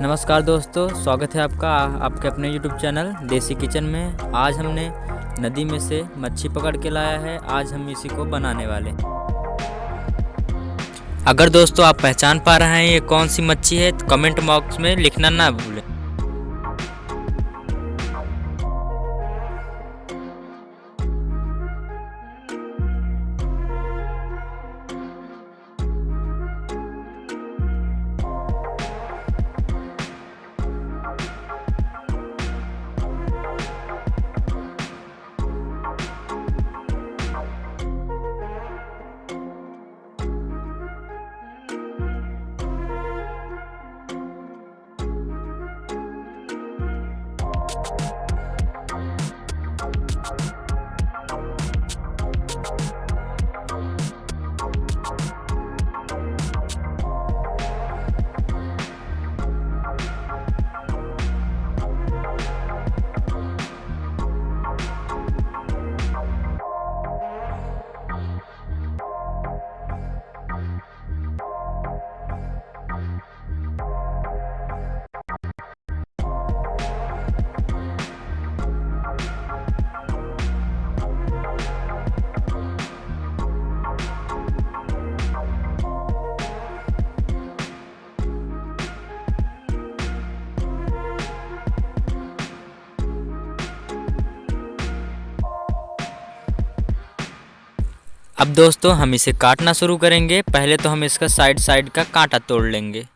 नमस्कार दोस्तों, स्वागत है आपका आपके अपने YouTube चैनल देसी किचन में। आज हमने नदी में से मच्छी पकड़ के लाया है। आज हम इसी को बनाने वाले। अगर दोस्तों आप पहचान पा रहे हैं ये कौन सी मच्छी है तो कमेंट बॉक्स में लिखना ना भूलें। अब दोस्तों हम इसे काटना शुरू करेंगे। पहले तो हम इसका साइड साइड का कांटा तोड़ लेंगे।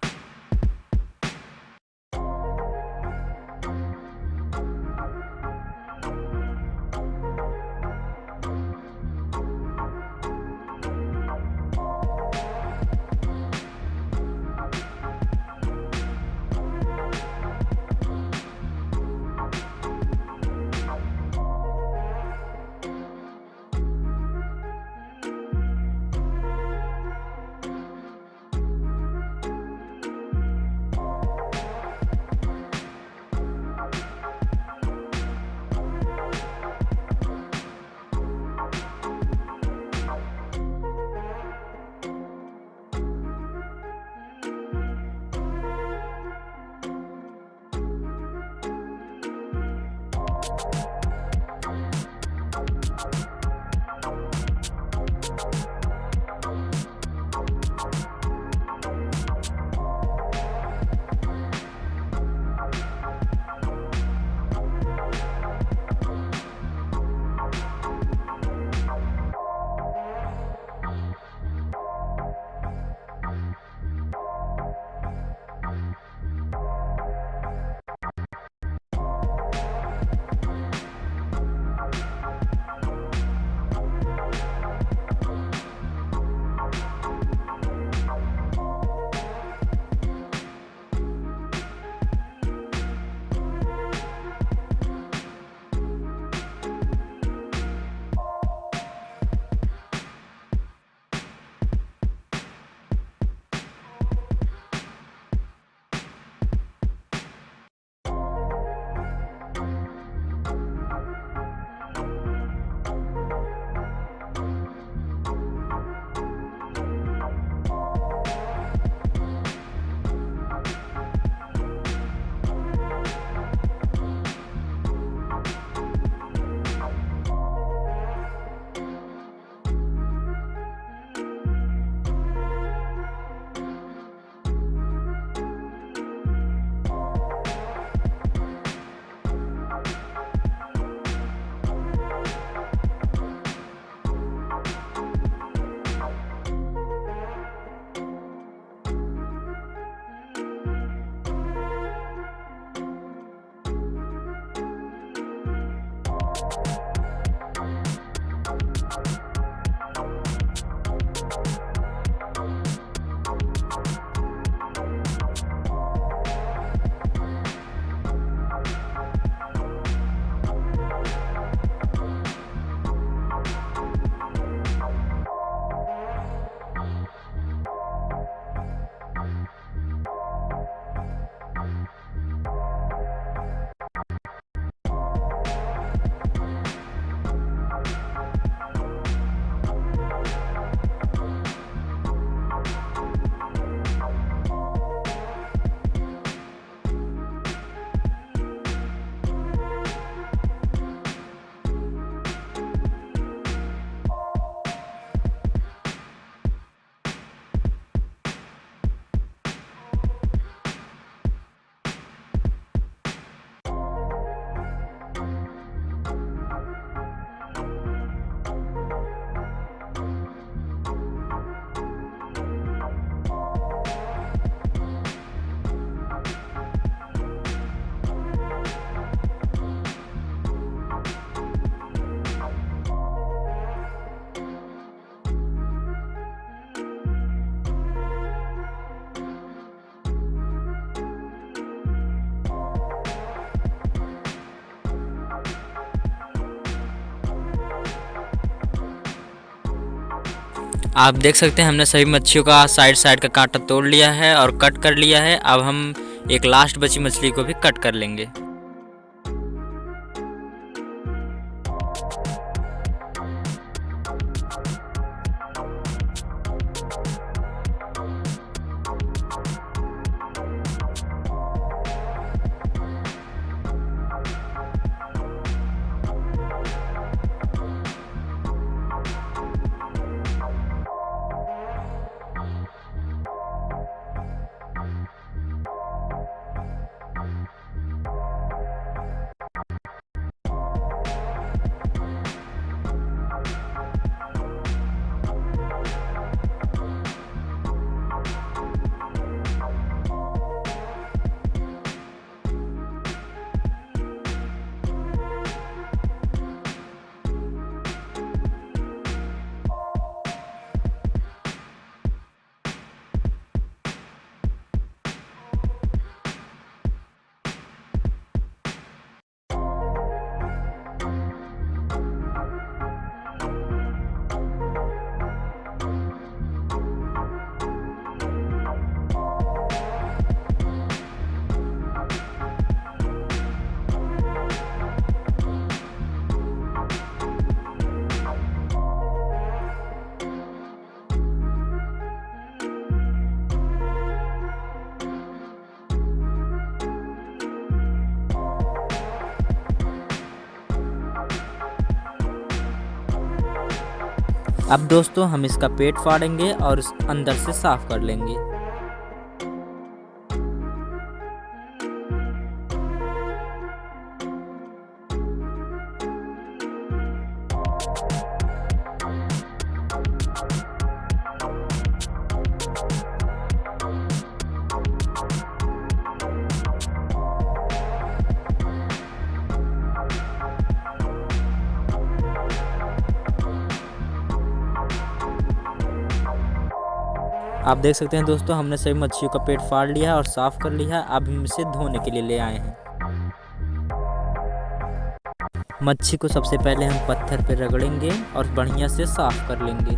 आप देख सकते हैं हमने सभी मच्छियों का साइड साइड का कांटा तोड़ लिया है और कट कर लिया है। अब हम एक लास्ट बची मछली को भी कट कर लेंगे। अब दोस्तों हम इसका पेट फाड़ेंगे और अंदर से साफ कर लेंगे। आप देख सकते हैं दोस्तों हमने सभी मच्छियों का पेट फाड़ लिया है और साफ कर लिया है। अब हम इसे धोने के लिए ले आए हैं। मच्छी को सबसे पहले हम पत्थर पर रगड़ेंगे और बढ़िया से साफ कर लेंगे।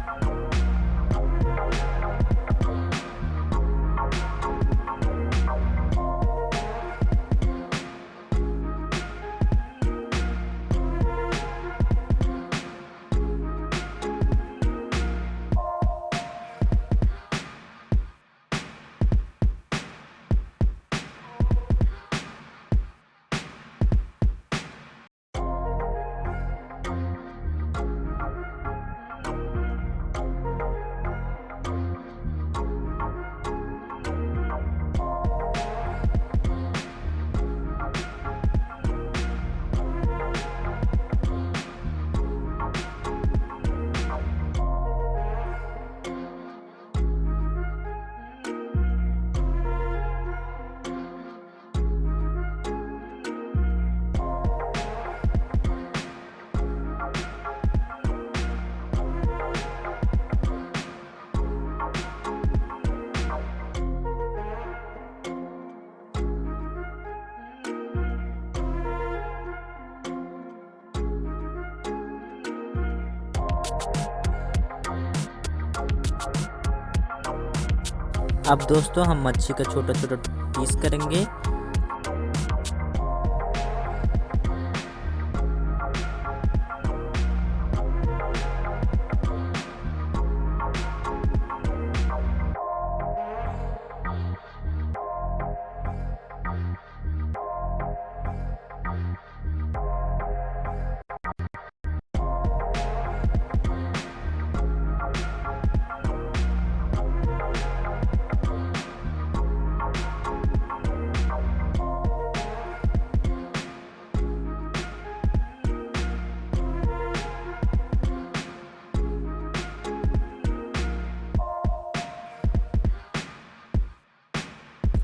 अब दोस्तों हम मच्छी का छोटा छोटा पीस करेंगे।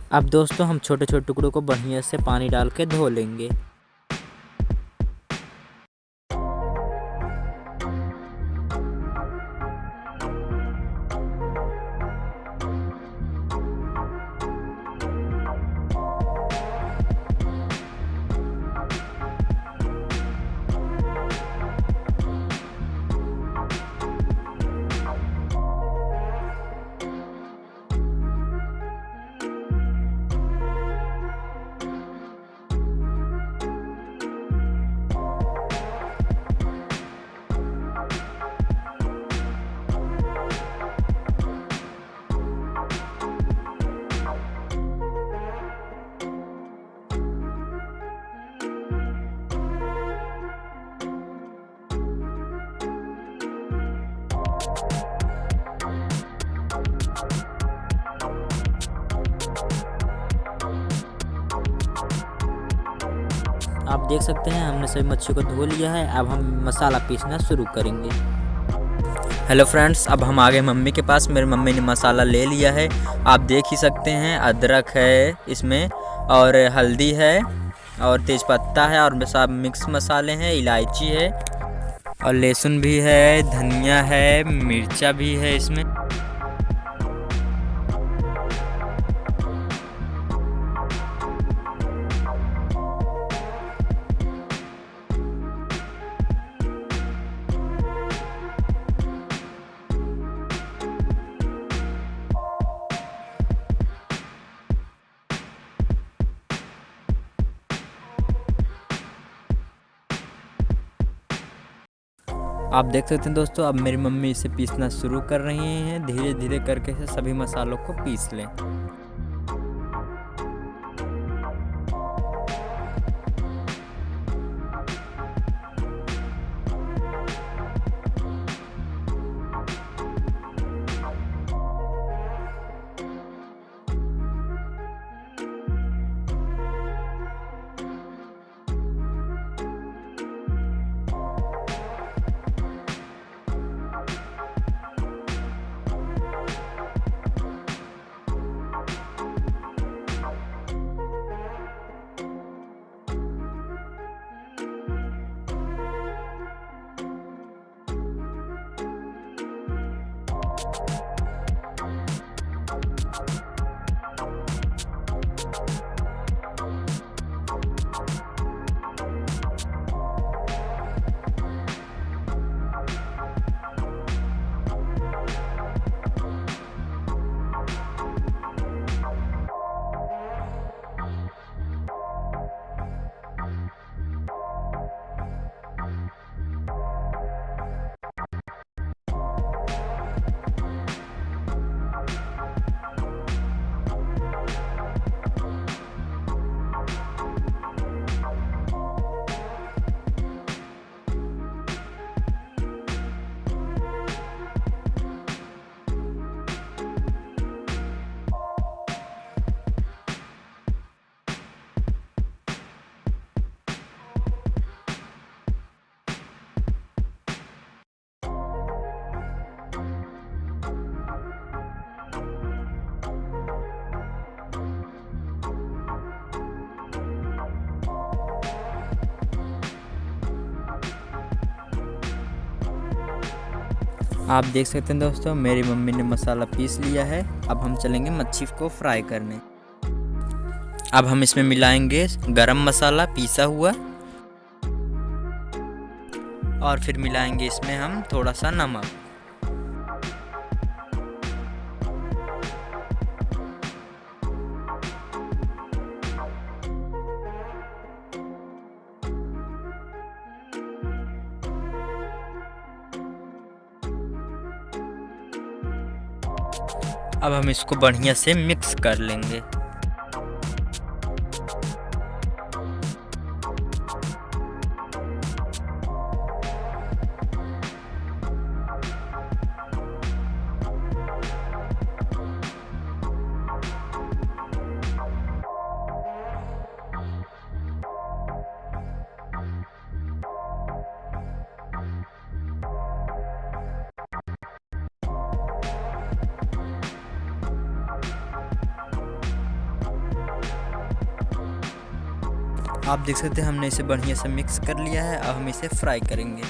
अब दोस्तों हम छोटे छोटे टुकड़ों को बढ़िया से पानी डाल के धो लेंगे। आप देख सकते हैं हमने सभी मच्छी को धो लिया है। अब हम मसाला पीसना शुरू करेंगे। हेलो फ्रेंड्स, अब हम आ गए मम्मी के पास। मेरी मम्मी ने मसाला ले लिया है, आप देख ही सकते हैं। अदरक है इसमें, और हल्दी है, और तेज़पत्ता है, और सब मिक्स मसाले हैं, इलायची है, और लहसुन भी है, धनिया है, मिर्चा भी है इसमें। आप देख सकते हैं दोस्तों, अब मेरी मम्मी इसे पीसना शुरू कर रही हैं। धीरे धीरे करके से सभी मसालों को पीस लें। आप देख सकते हैं दोस्तों, मेरी मम्मी ने मसाला पीस लिया है। अब हम चलेंगे मच्छी को फ्राई करने। अब हम इसमें मिलाएंगे गरम मसाला पीसा हुआ, और फिर मिलाएंगे इसमें हम थोड़ा सा नमक। अब हम इसको बढ़िया से मिक्स कर लेंगे। आप देख सकते हैं हमने इसे बढ़िया से मिक्स कर लिया है। अब हम इसे फ्राई करेंगे।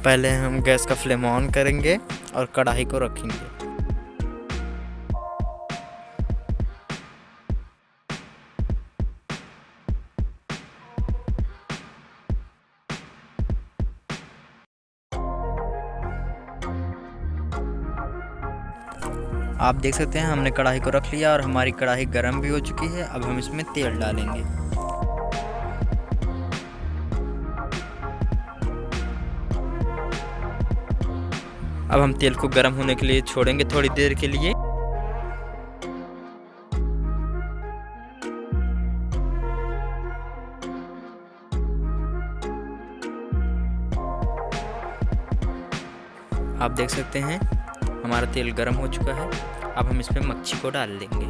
पहले हम गैस का फ्लेम ऑन करेंगे और कढ़ाई को रखेंगे। आप देख सकते हैं हमने कढ़ाई को रख लिया और हमारी कढ़ाई गर्म भी हो चुकी है। अब हम इसमें तेल डालेंगे। अब हम तेल को गर्म होने के लिए छोड़ेंगे थोड़ी देर के लिए। आप देख सकते हैं हमारा तेल गर्म हो चुका है। अब हम इसमें मच्छी को डाल देंगे।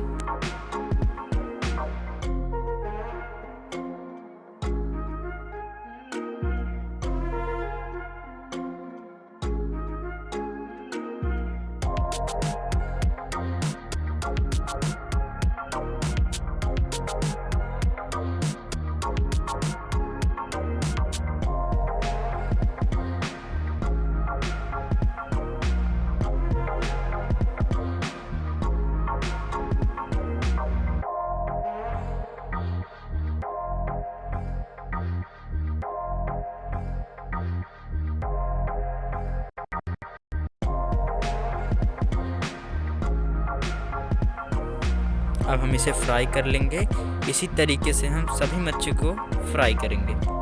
अब हम इसे फ्राई कर लेंगे। इसी तरीके से हम सभी मच्छी को फ्राई करेंगे।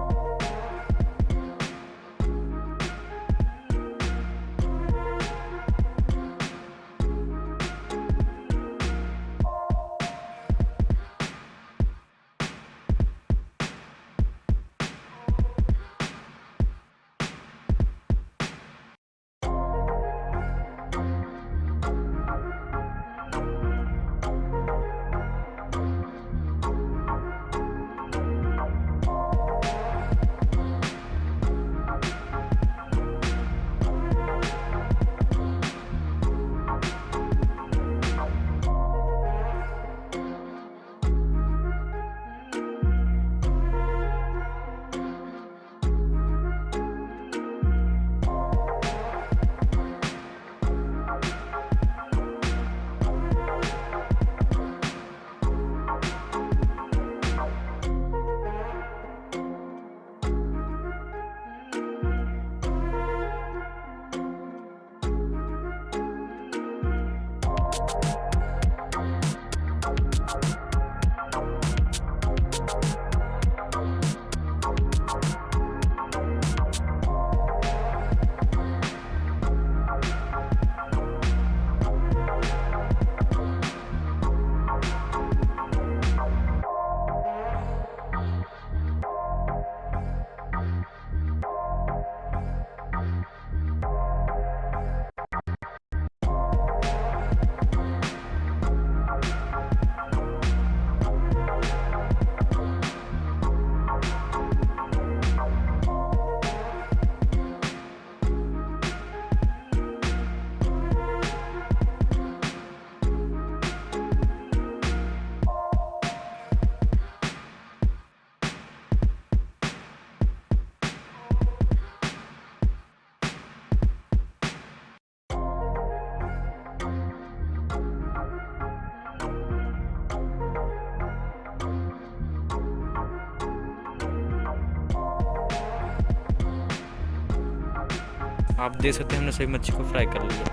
आप देख सकते हैं हमने सभी मच्छी को फ्राई कर लिया।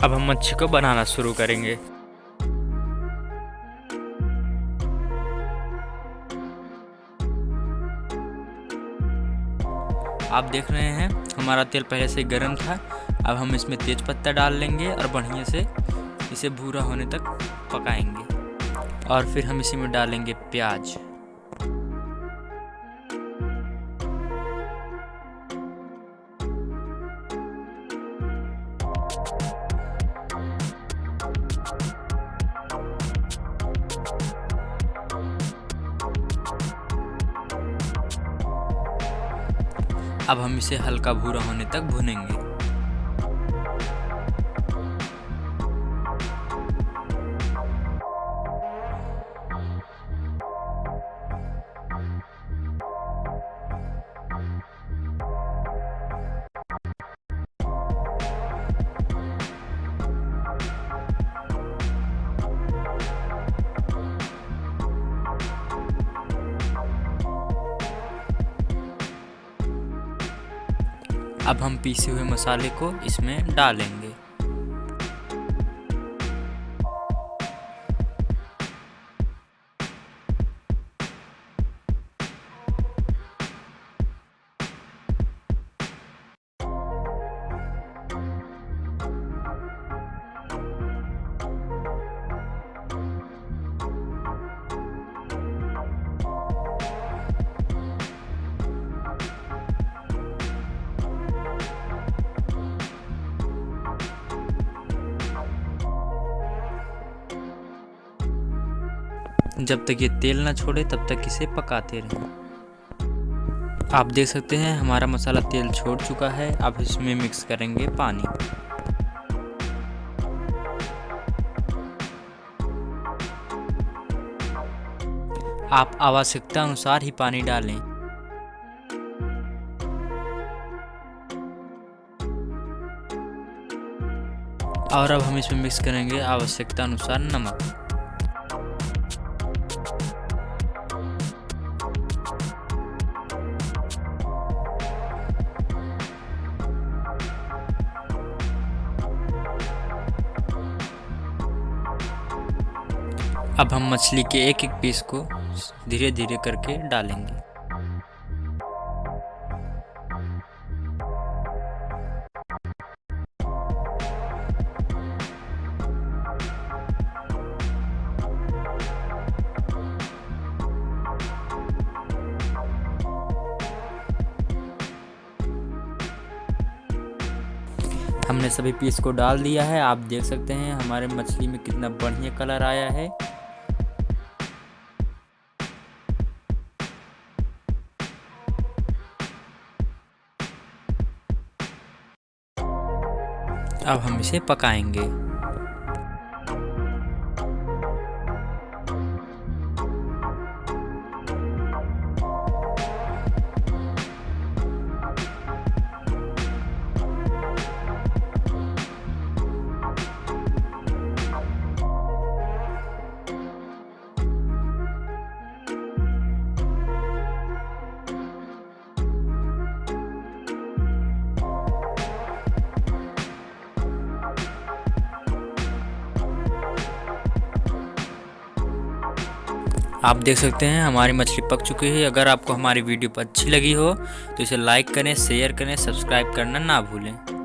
अब हम मच्छी को बनाना शुरू करेंगे। आप देख रहे हैं हमारा तेल पहले से गर्म था। अब हम इसमें तेज पत्ता डाल लेंगे और बढ़िया से इसे भूरा होने तक पकाएंगे। और फिर हम इसी में डालेंगे प्याज। अब हम इसे हल्का भूरा होने तक भूनेंगे। अब हम पीसे हुए मसाले को इसमें डालेंगे। जब तक ये तेल ना छोड़े तब तक इसे पकाते रहें। आप देख सकते हैं हमारा मसाला तेल छोड़ चुका है। अब इसमें मिक्स करेंगे पानी। आप आवश्यकता अनुसार ही पानी डालें। और अब हम इसमें मिक्स करेंगे आवश्यकता अनुसार नमक। अब हम मछली के एक एक पीस को धीरे धीरे करके डालेंगे। हमने सभी पीस को डाल दिया है। आप देख सकते हैं हमारे मछली में कितना बढ़िया कलर आया है। अब हम इसे पकाएंगे। आप देख सकते हैं हमारी मछली पक चुकी है। अगर आपको हमारी वीडियो अच्छी लगी हो तो इसे लाइक करें, शेयर करें, सब्सक्राइब करना ना भूलें।